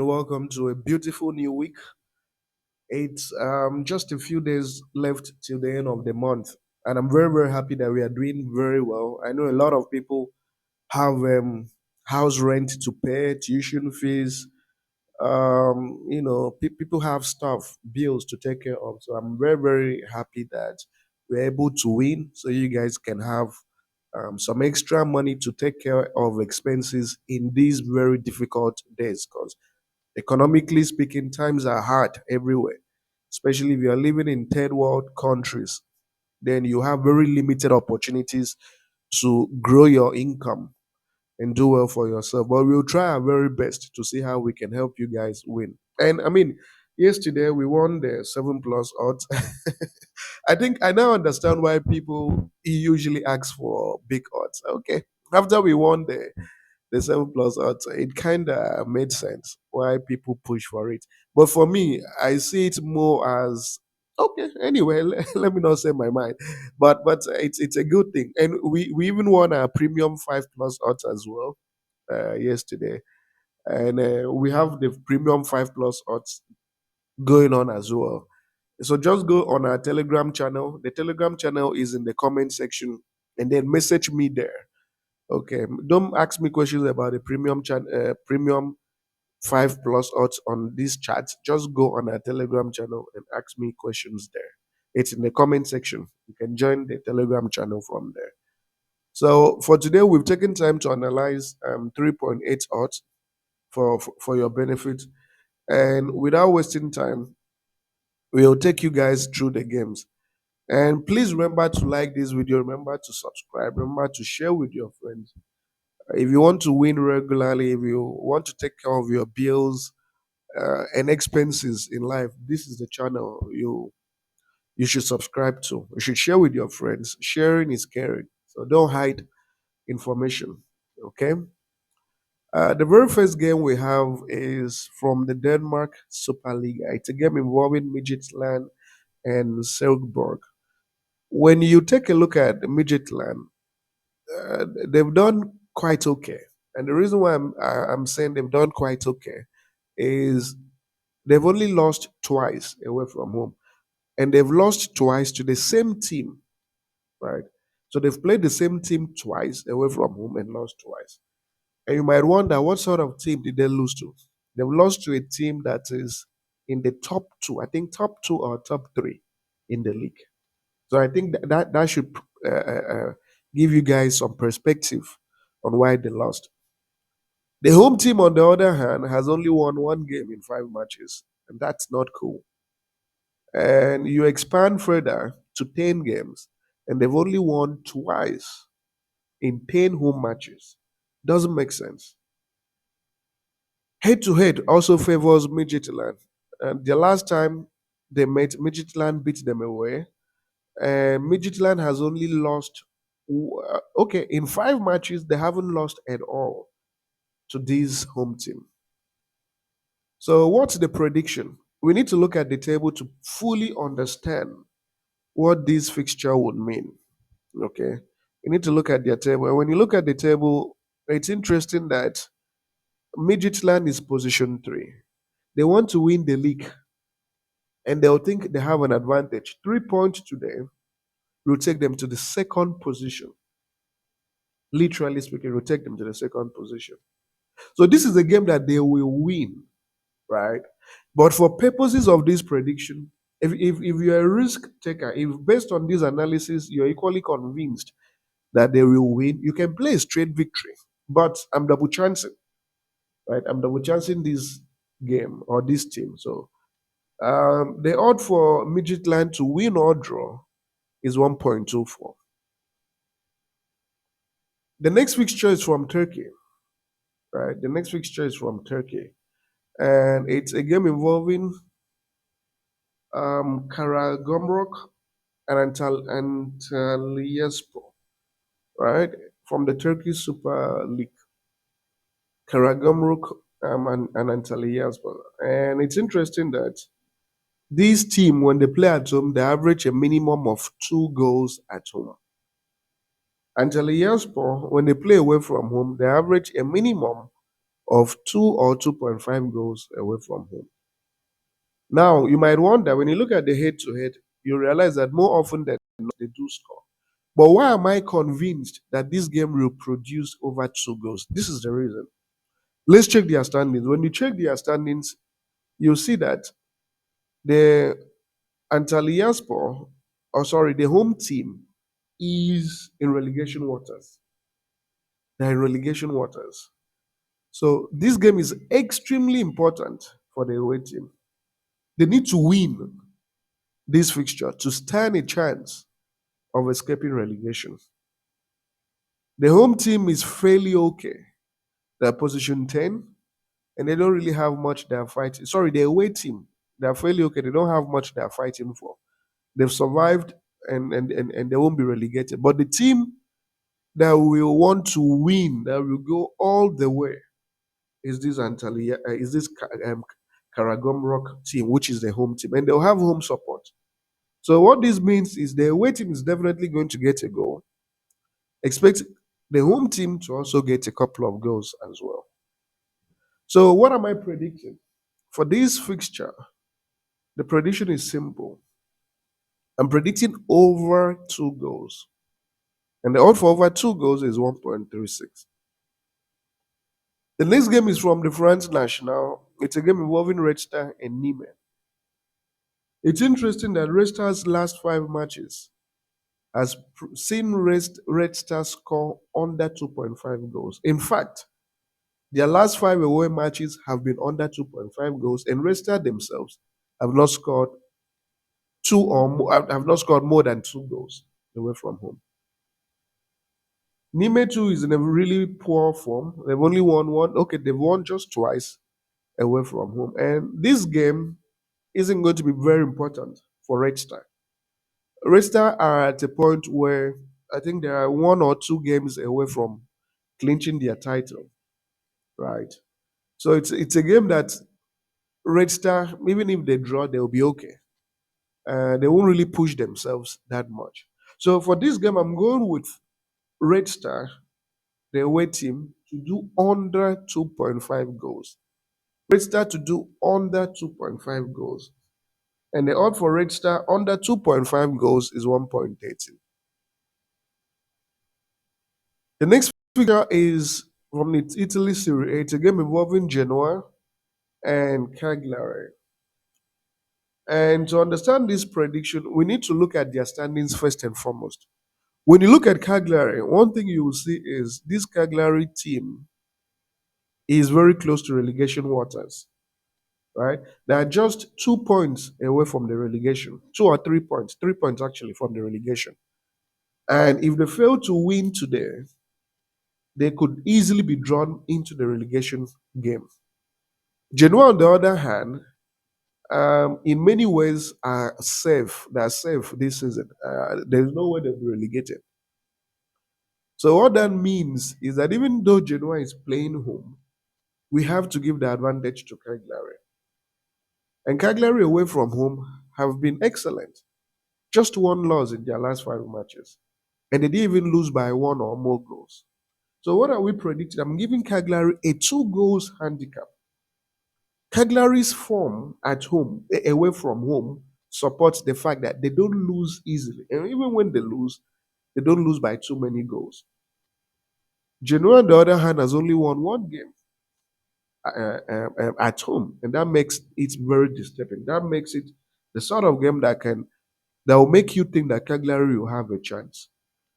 Welcome to a beautiful new week. It's just a few days left till the end of the month, and I'm very, very happy that we are doing very well. I know a lot of people have house rent to pay, tuition fees. People have stuff, bills to take care of. So I'm very, very happy that we're able to win, so you guys can have some extra money to take care of expenses in these very difficult days. Because economically speaking, times are hard everywhere, especially if you are living in third world countries. Then you have very limited opportunities to grow your income and do well for yourself. But we'll try our very best to see how we can help you guys win. And I mean, yesterday we won the 7+ odds. I think I now understand why people usually ask for big odds. Okay. After we won the 7+ odds, it kind of made sense why people push for it. But for me, I see it more as okay. Anyway, let me not say my mind, but it's a good thing, and we even won a premium 5+ odds as well yesterday, and we have the premium 5+ odds going on as well. So just go on our Telegram channel. The Telegram channel is in the comment section, and then message me there. Okay, don't ask me questions about the premium 5+ odds on this chat. Just go on our Telegram channel and ask me questions there. It's in the comment section. You can join the Telegram channel from there. So for today, we've taken time to analyze 3.8 odds for your benefit. And without wasting time, we'll take you guys through the games. And please remember to like this video, remember to subscribe, remember to share with your friends. If you want to win regularly, if you want to take care of your bills and expenses in life, this is the channel you should subscribe to. You should share with your friends. Sharing is caring. So don't hide information. Okay. The very first game we have is from the Denmark Superliga. It's a game involving Midtjylland and Rosenborg. When you take a look at Midtjylland, they've done quite okay. And the reason why I'm saying they've done quite okay is they've only lost twice away from home, and they've lost twice to the same team, right? So they've played the same team twice away from home and lost twice. And you might wonder, what sort of team did they lose to? They've lost to a team that is in the top two, I think top two or top three in the league. So I think that should give you guys some perspective on why they lost. The home team, on the other hand, has only won one game in 5 matches, and that's not cool. And you expand further to 10 games, and they've only won twice in 10 home matches. Doesn't make sense. Head to head also favors Midtjylland. And the last time they met, Midtjylland beat them away. And Midtjylland has only lost, okay, in 5 matches, they haven't lost at all to this home team. So, what's the prediction? We need to look at the table to fully understand what this fixture would mean. Okay. You need to look at their table. And when you look at the table, it's interesting that Midtjylland is position 3. They want to win the league, and they'll think they have an advantage. 3 points today will take them to the second position. Literally speaking, will take them to the second position. So this is a game that they will win, right? But for purposes of this prediction, if you're a risk taker, if based on this analysis you're equally convinced that they will win, you can play a straight victory. But I'm double chancing, right? I'm double chancing this game or this team. So the odd for Midtjylland to win or draw is 1.24. The next fixture is from Turkey, right? The next fixture is from Turkey, and it's a game involving Karagamdy and Antalyaspor, right? From the Turkey Super League, Karagamdy and Antalyaspor. And it's interesting that this team, when they play at home, they average a minimum of 2 goals at home. Antalyaspor, when they play away from home, they average a minimum of 2 or 2.5 goals away from home. Now, you might wonder when you look at the head to head, you realize that more often than not, they do score. But why am I convinced that this game will produce over 2 goals? This is the reason. Let's check their standings. When you check their standings, you'll see that the Antalyaspor, or sorry, the home team is in relegation waters. They're in relegation waters. So this game is extremely important for the away team. They need to win this fixture to stand a chance of escaping relegation. The home team is fairly okay. They're position 10, and they don't really have much they're fighting. Sorry, the away team, they're fairly okay. They don't have much they're fighting for. They've survived and they won't be relegated. But the team that will want to win, that will go all the way, is this Karagandy team, which is the home team, and they'll have home support. So what this means is the away team is definitely going to get a goal. Expect the home team to also get a couple of goals as well. So what am I predicting? For this fixture, the prediction is simple. I'm predicting over 2 goals. And the odd for over 2 goals is 1.36. The next game is from the France National. It's a game involving Red Star and Nîmes. It's interesting that Red Star's last 5 matches has seen Red Star score under 2.5 goals. In fact, their last 5 away matches have been under 2.5 goals, and Red Star themselves have not scored have not scored more than 2 goals away from home. Nîmes too is in a really poor form. They've only won one. Okay, they've won just twice away from home, and this game isn't going to be very important for Red Star. Red Star are at a point where I think there are 1 or 2 games away from clinching their title, right? So it's a game that Red Star, even if they draw, they'll be okay. They won't really push themselves that much. So for this game, I'm going with Red Star, the away team, to do under 2.5 goals. Red Star to do under 2.5 goals. And the odd for Red Star under 2.5 goals is 1.13. The next figure is from the Italy Serie A. It's a game involving Genoa and Cagliari. And to understand this prediction, we need to look at their standings first and foremost. When you look at Cagliari, one thing you will see is this Cagliari team is very close to relegation waters, right? They are just 2 points away from the relegation, 2 or 3 points, 3 points actually from the relegation. And if they fail to win today, they could easily be drawn into the relegation game. Genoa, on the other hand, in many ways are safe. They are safe this season. There's no way they'll be relegated. So what that means is that even though Genoa is playing home, we have to give the advantage to Cagliari. And Cagliari away from home have been excellent. Just 1 loss in their last 5 matches. And they didn't even lose by 1 or more goals. So what are we predicting? I'm giving Cagliari a 2 goals handicap. Cagliari's form at home, away from home, supports the fact that they don't lose easily. And even when they don't lose by too many goals. Genoa, on the other hand, has only won 1 game at home, and that makes it very disturbing. That makes it the sort of game that will make you think that Cagliari will have a chance.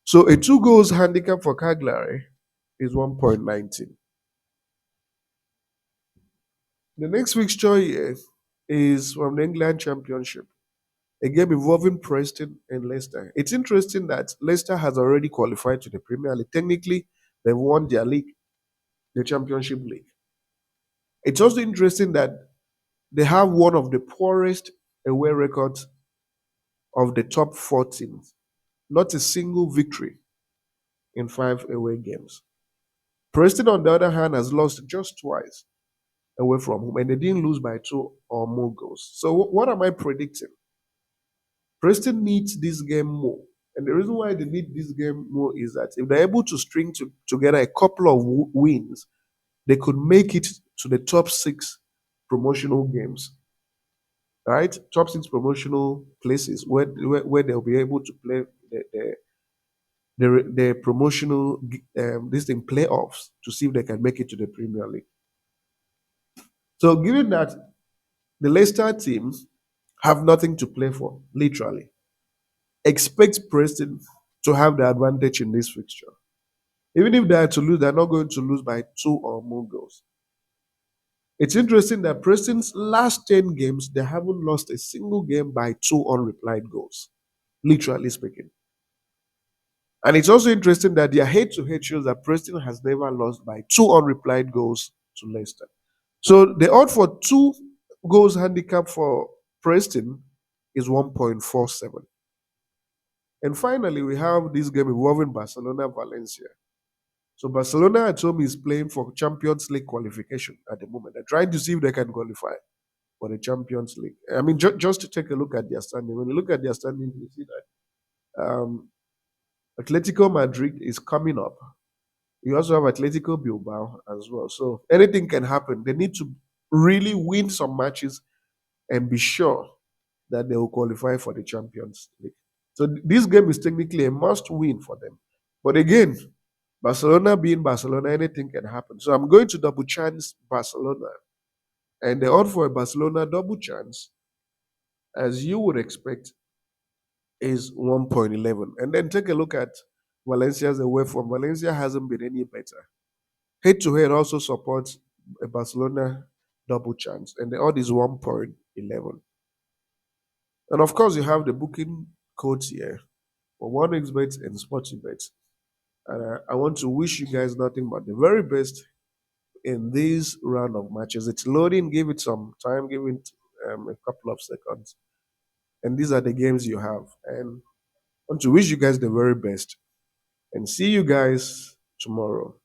So a 2 goals handicap for Cagliari is 1.19. The next fixture here is from the England Championship, a game involving Preston and Leicester. It's interesting that Leicester has already qualified to the Premier League. Technically, they've won their league, the Championship League. It's also interesting that they have one of the poorest away records of the top 4 teams. Not a single victory in 5 away games. Preston, on the other hand, has lost just twice away from home, and they didn't lose by 2 or more goals. So what am I predicting? Preston needs this game more. And the reason why they need this game more is that if they're able to string together a couple of wins, they could make it to the top six promotional games, right? Top six promotional places where they'll be able to play the promotional this thing playoffs to see if they can make it to the Premier League. So, given that the Leicester teams have nothing to play for, literally, expect Preston to have the advantage in this fixture. Even if they are to lose, they're not going to lose by two or more goals. It's interesting that Preston's last 10 games, they haven't lost a single game by two unreplied goals, literally speaking. And it's also interesting that their head to head shows that Preston has never lost by two unreplied goals to Leicester. So the odd for two goals handicap for Preston is 1.47. And finally, we have this game involving Barcelona Valencia. So Barcelona at home is playing for Champions League qualification at the moment. They're trying to see if they can qualify for the Champions League. I mean, just to take a look at their standing. When you look at their standing, you see that Atletico Madrid is coming up. You also have Atletico Bilbao as well. So anything can happen. They need to really win some matches and be sure that they will qualify for the Champions League. So this game is technically a must win for them. But again, Barcelona being Barcelona, anything can happen. So I'm going to double chance Barcelona. And the odd for a Barcelona double chance, as you would expect, is 1.11. And then take a look at Valencia's away form. Valencia hasn't been any better. Head to head also supports a Barcelona double chance, and the odd is 1.11. And of course, you have the booking codes here for 1xBet and Sportybet. And I want to wish you guys nothing but the very best in this round of matches. It's loading, give it some time, give it a couple of seconds. And these are the games you have. And I want to wish you guys the very best and see you guys tomorrow.